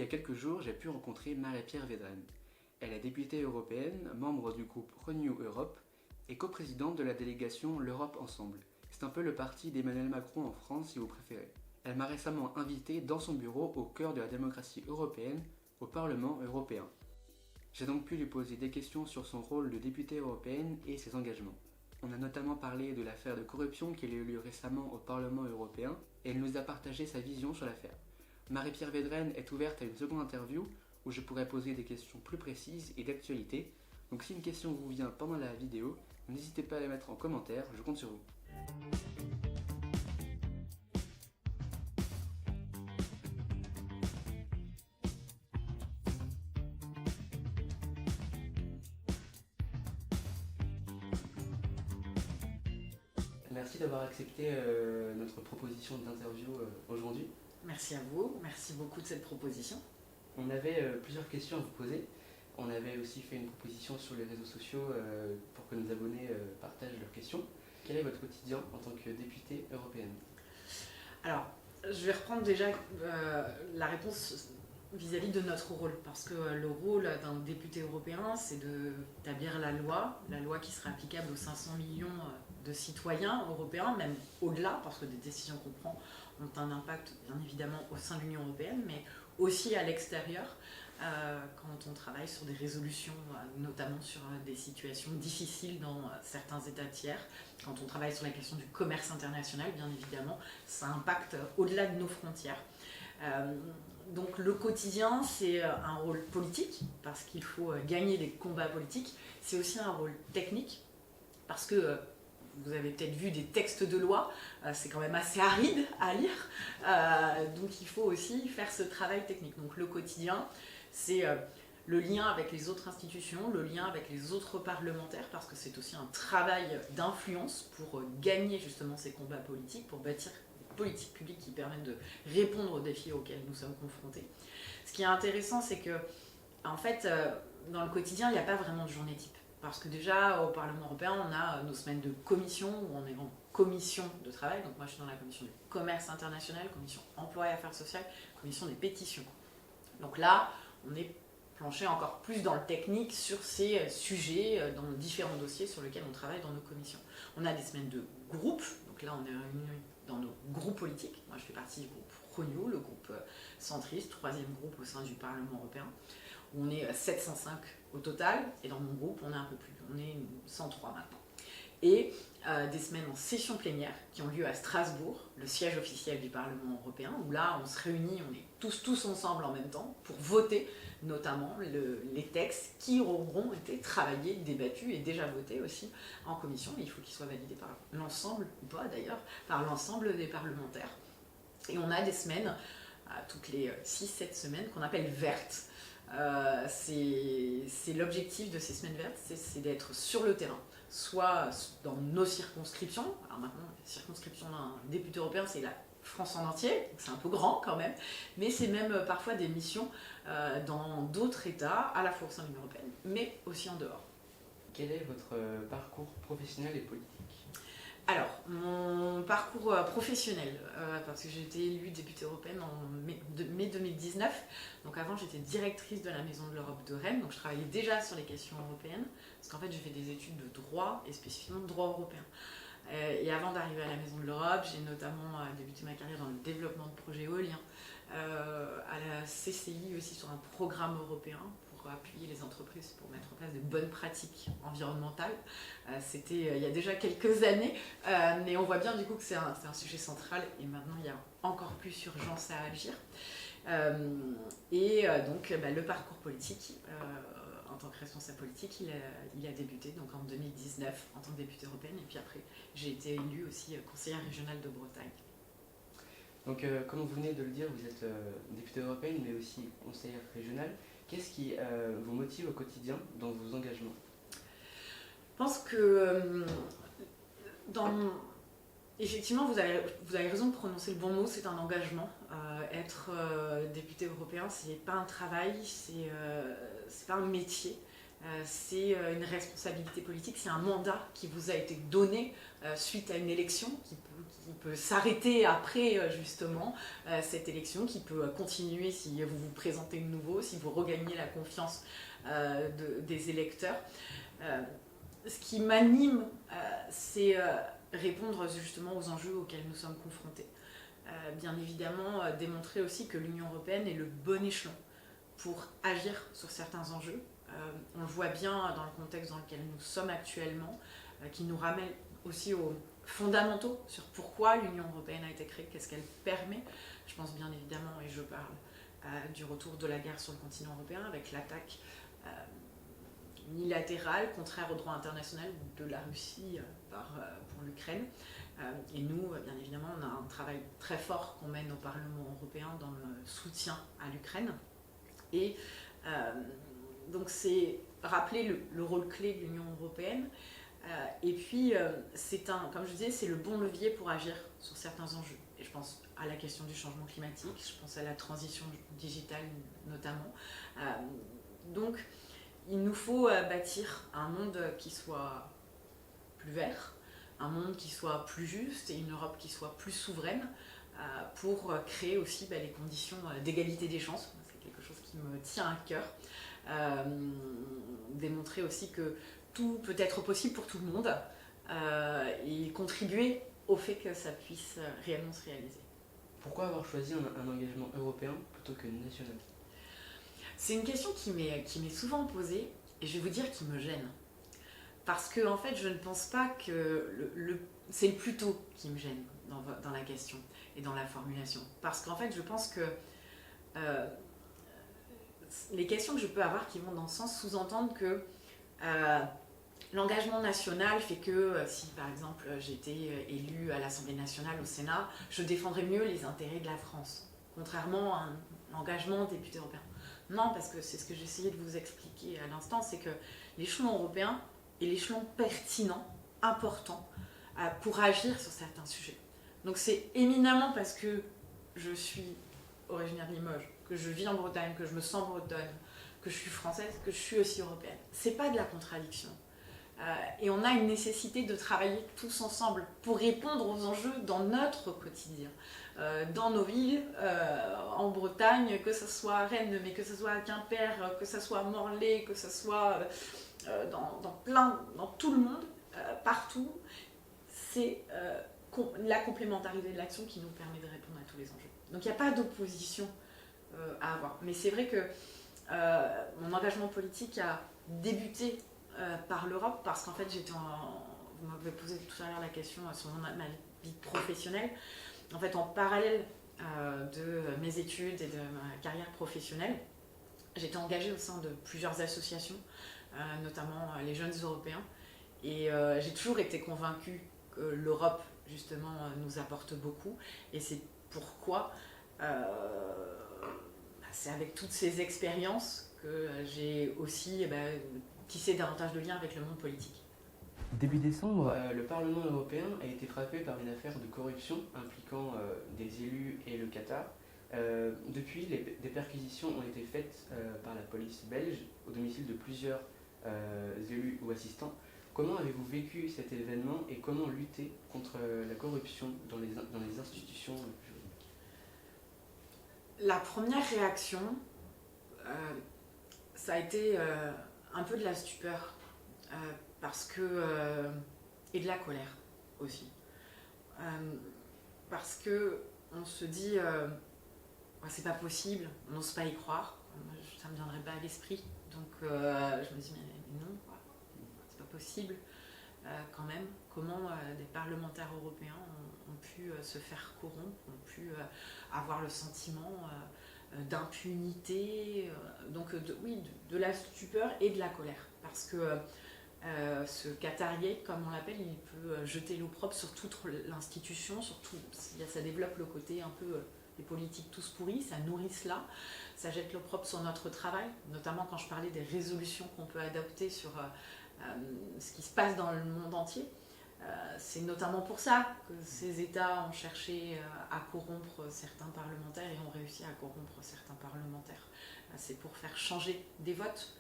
y a quelques jours, j'ai pu rencontrer Marie-Pierre Védrenne. Elle est députée européenne, membre du groupe Renew Europe et coprésidente de la délégation L'Europe Ensemble. C'est un peu le parti d'Emmanuel Macron en France si vous préférez. Elle m'a récemment invité dans son bureau au cœur de la démocratie européenne, au Parlement européen. J'ai donc pu lui poser des questions sur son rôle de députée européenne et ses engagements. On a notamment parlé de l'affaire de corruption qui a eu lieu récemment au Parlement européen et elle nous a partagé sa vision sur l'affaire. Marie-Pierre Védrenne est ouverte à une seconde interview où je pourrai poser des questions plus précises et d'actualité. Donc si une question vous vient pendant la vidéo, n'hésitez pas à la mettre en commentaire, je compte sur vous. Merci d'avoir accepté notre proposition d'interview aujourd'hui. Merci à vous, merci beaucoup de cette proposition. On avait plusieurs questions à vous poser. On avait aussi fait une proposition sur les réseaux sociaux pour que nos abonnés partagent leurs questions. Quel est votre quotidien en tant que députée européenne? Alors, je vais reprendre déjà la réponse vis-à-vis de notre rôle, parce que le rôle d'un député européen, c'est d'établir la loi qui sera applicable aux 500 millions de citoyens européens, même au-delà, parce que des décisions qu'on prend ont un impact bien évidemment au sein de l'Union européenne, mais aussi à l'extérieur, quand on travaille sur des résolutions, notamment sur des situations difficiles dans certains États tiers, quand on travaille sur la question du commerce international, bien évidemment, ça impacte au-delà de nos frontières. Donc le quotidien, c'est un rôle politique, parce qu'il faut gagner des combats politiques. C'est aussi un rôle technique, parce que vous avez peut-être vu des textes de loi, c'est quand même assez aride à lire, donc il faut aussi faire ce travail technique. Donc le quotidien, c'est le lien avec les autres institutions, le lien avec les autres parlementaires, parce que c'est aussi un travail d'influence pour gagner justement ces combats politiques, pour bâtir des politiques publiques qui permettent de répondre aux défis auxquels nous sommes confrontés. Ce qui est intéressant, c'est que en fait, dans le quotidien, il n'y a pas vraiment de journée type. Parce que déjà, au Parlement européen, on a nos semaines de commission, où on est en commission de travail. Donc moi, je suis dans la commission du commerce international, commission emploi et affaires sociales, commission des pétitions. Donc là, on est planché encore plus dans le technique sur ces sujets, dans différents dossiers sur lesquels on travaille dans nos commissions. On a des semaines de groupe, donc là, on est réunis dans nos groupes politiques. Moi, je fais partie du groupe Renew, le groupe centriste, troisième groupe au sein du Parlement européen. On est 705 au total, et dans mon groupe, on est un peu plus, on est 103 maintenant. Et des semaines en session plénière qui ont lieu à Strasbourg, le siège officiel du Parlement européen, où là, on se réunit, on est tous ensemble en même temps pour voter notamment les textes qui auront été travaillés, débattus et déjà votés aussi en commission. Et il faut qu'ils soient validés par l'ensemble, ou pas d'ailleurs, par l'ensemble des parlementaires. Et on a des semaines, toutes les 6-7 semaines, qu'on appelle vertes. C'est l'objectif de ces semaines vertes, c'est d'être sur le terrain, soit dans nos circonscriptions. Alors maintenant, la circonscription d'un député européen, c'est la France en entier, donc c'est un peu grand quand même, mais c'est même parfois des missions dans d'autres États, à la fois au sein de l'Union européenne, mais aussi en dehors. Quel est votre parcours professionnel et politique? Alors, mon parcours professionnel, parce que j'ai été élue députée européenne en mai 2019. Donc avant, j'étais directrice de la Maison de l'Europe de Rennes, donc je travaillais déjà sur les questions européennes, parce qu'en fait, j'ai fait des études de droit, et spécifiquement de droit européen. Et avant d'arriver à la Maison de l'Europe, j'ai notamment débuté ma carrière dans le développement de projets éoliens, à la CCI aussi sur un programme européen pour appuyer les entreprises pour mettre en place de bonnes pratiques environnementales. C'était il y a déjà quelques années, mais on voit bien du coup que c'est un sujet central et maintenant il y a encore plus urgence à agir. Donc le parcours politique, en tant que responsable politique, il a débuté donc en 2019 en tant que députée européenne et puis après j'ai été élue aussi conseillère régionale de Bretagne. Donc comme vous venez de le dire, vous êtes députée européenne mais aussi conseillère régionale. Qu'est-ce qui vous motive au quotidien dans vos engagements? Je pense que effectivement, vous avez raison de prononcer le bon mot, c'est un engagement. Être député européen, c'est pas un travail, c'est pas un métier. c'est une responsabilité politique, c'est un mandat qui vous a été donné suite à une élection qui peut s'arrêter après justement cette élection, qui peut continuer si vous vous présentez de nouveau, si vous regagnez la confiance des électeurs. Ce qui m'anime, c'est répondre justement aux enjeux auxquels nous sommes confrontés. Bien évidemment, démontrer aussi que l'Union européenne est le bon échelon pour agir sur certains enjeux. On le voit bien dans le contexte dans lequel nous sommes actuellement, qui nous ramène aussi aux fondamentaux sur pourquoi l'Union européenne a été créée, qu'est-ce qu'elle permet. Je pense bien évidemment, et je parle du retour de la guerre sur le continent européen avec l'attaque unilatérale, contraire au droit international de la Russie pour l'Ukraine. Et nous, bien évidemment, on a un travail très fort qu'on mène au Parlement européen dans le soutien à l'Ukraine. Et donc c'est rappeler le rôle clé de l'Union européenne. Et puis, comme je disais, c'est le bon levier pour agir sur certains enjeux. Et je pense à la question du changement climatique, je pense à la transition digitale notamment. Donc, il nous faut bâtir un monde qui soit plus vert, un monde qui soit plus juste et une Europe qui soit plus souveraine pour créer aussi les conditions d'égalité des chances. C'est quelque chose qui me tient à cœur. Démontrer aussi que tout peut être possible pour tout le monde et contribuer au fait que ça puisse réellement se réaliser. Pourquoi avoir choisi un engagement européen plutôt que national ? C'est une question qui m'est souvent posée et je vais vous dire qui me gêne. Parce que en fait, je ne pense pas que c'est le plutôt qui me gêne dans la question et dans la formulation. Parce qu'en fait, je pense que les questions que je peux avoir qui vont dans ce sens sous-entendent que l'engagement national fait que si par exemple j'étais élue à l'Assemblée nationale, au Sénat, je défendrais mieux les intérêts de la France, contrairement à un engagement député européen. Non, parce que c'est ce que j'essayais de vous expliquer à l'instant, c'est que l'échelon européen est l'échelon pertinent, important, pour agir sur certains sujets. Donc c'est éminemment parce que je suis originaire de Limoges, que je vis en Bretagne, que je me sens bretonne, que je suis française, que je suis aussi européenne. C'est pas de la contradiction. Et on a une nécessité de travailler tous ensemble pour répondre aux enjeux dans notre quotidien. Dans nos villes, en Bretagne, que ce soit à Rennes, mais que ce soit à Quimper, que ce soit à Morlaix, que ce soit dans tout le monde, partout, c'est la complémentarité de l'action qui nous permet de répondre à tous les enjeux. Donc il n'y a pas d'opposition à avoir. Mais c'est vrai que mon engagement politique a débuté par l'Europe, parce qu'en fait vous m'avez posé tout à l'heure la question sur ma vie professionnelle. En fait, en parallèle de mes études et de ma carrière professionnelle, j'étais engagée au sein de plusieurs associations, notamment les Jeunes Européens, et j'ai toujours été convaincue que l'Europe, justement, nous apporte beaucoup, et c'est pourquoi c'est avec toutes ces expériences que j'ai aussi tissé davantage de liens avec le monde politique. Début décembre, le Parlement européen a été frappé par une affaire de corruption impliquant des élus et le Qatar. Depuis, des perquisitions ont été faites par la police belge au domicile de plusieurs élus ou assistants. Comment avez-vous vécu cet événement et comment lutter contre la corruption dans les institutions juridiques ? La première réaction, ça a été un peu de la stupeur, parce que, et de la colère aussi. Parce que on se dit, c'est pas possible, on n'ose pas y croire, ça ne me viendrait pas à l'esprit. Donc je me dis, mais non, c'est pas possible quand même. Comment des parlementaires européens ont pu se faire corrompre, ont pu avoir le sentiment d'impunité, donc de la stupeur et de la colère. Parce que ce Qatarier, comme on l'appelle, il peut jeter l'opprobre sur toute l'institution, surtout ça développe le côté un peu des politiques tous pourris, ça nourrit cela, ça jette l'opprobre sur notre travail, notamment quand je parlais des résolutions qu'on peut adopter sur ce qui se passe dans le monde entier. C'est notamment pour ça que ces États ont cherché à corrompre certains parlementaires et ont réussi à corrompre certains parlementaires. C'est pour faire changer des votes.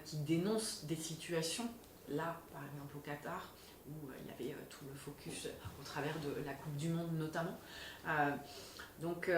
qui dénoncent des situations, là par exemple au Qatar, où il y avait tout le focus au travers de la Coupe du Monde notamment. Donc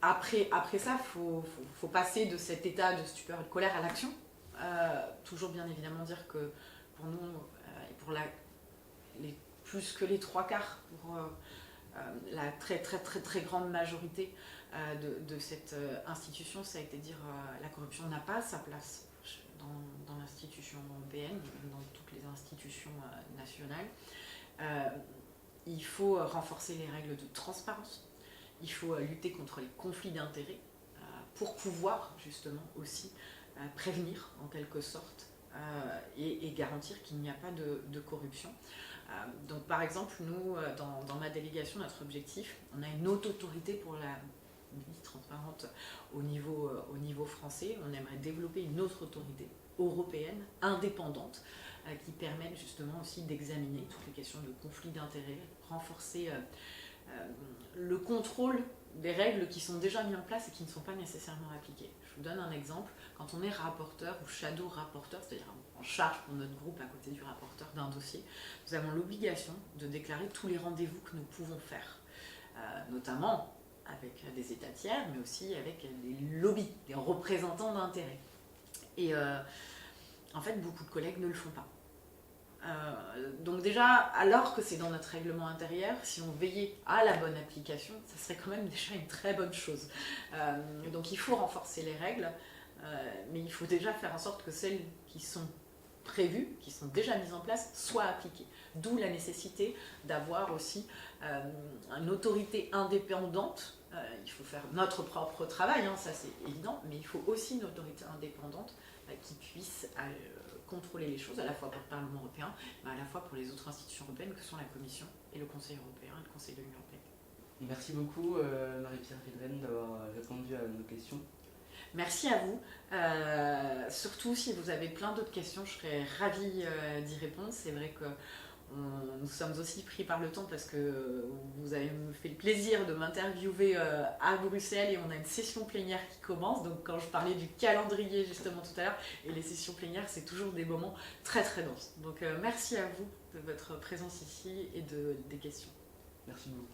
après ça, faut passer de cet état de stupeur et de colère à l'action. Toujours bien évidemment dire que pour nous, et pour plus que les 3/4, pour la très grande majorité de cette institution, ça a été dire la corruption n'a pas sa place dans l'institution européenne, dans toutes les institutions nationales. Il faut renforcer les règles de transparence, il faut lutter contre les conflits d'intérêts pour pouvoir justement aussi prévenir en quelque sorte et garantir qu'il n'y a pas de corruption. Donc par exemple, nous, dans ma délégation, notre objectif, on a une haute autorité pour la vie transparente au niveau français. On aimerait développer une autre autorité européenne, indépendante, qui permette justement aussi d'examiner toutes les questions de conflits d'intérêts, renforcer le contrôle des règles qui sont déjà mises en place et qui ne sont pas nécessairement appliquées. Je vous donne un exemple. Quand on est rapporteur ou shadow rapporteur, c'est-à-dire en charge pour notre groupe à côté du rapporteur d'un dossier, nous avons l'obligation de déclarer tous les rendez-vous que nous pouvons faire, notamment avec des États tiers, mais aussi avec des lobbies, des représentants d'intérêts. Et en fait, beaucoup de collègues ne le font pas. Donc déjà, alors que c'est dans notre règlement intérieur, si on veillait à la bonne application, ça serait quand même déjà une très bonne chose. Donc il faut renforcer les règles, mais il faut déjà faire en sorte que celles qui sont prévues, qui sont déjà mises en place, soient appliquées. D'où la nécessité d'avoir aussi une autorité indépendante. Il faut faire notre propre travail, hein, ça c'est évident, mais il faut aussi une autorité indépendante qui puisse contrôler les choses, à la fois pour le Parlement européen, mais à la fois pour les autres institutions européennes que sont la Commission et le Conseil européen et le Conseil de l'Union européenne. Merci beaucoup Marie-Pierre Védrenne d'avoir répondu à nos questions. Merci à vous. Surtout si vous avez plein d'autres questions, je serais ravie d'y répondre. C'est vrai que nous sommes aussi pris par le temps parce que vous avez fait le plaisir de m'interviewer à Bruxelles et on a une session plénière qui commence. Donc quand je parlais du calendrier justement tout à l'heure, et les sessions plénières, c'est toujours des moments très denses. Donc merci à vous de votre présence ici et des questions. Merci beaucoup.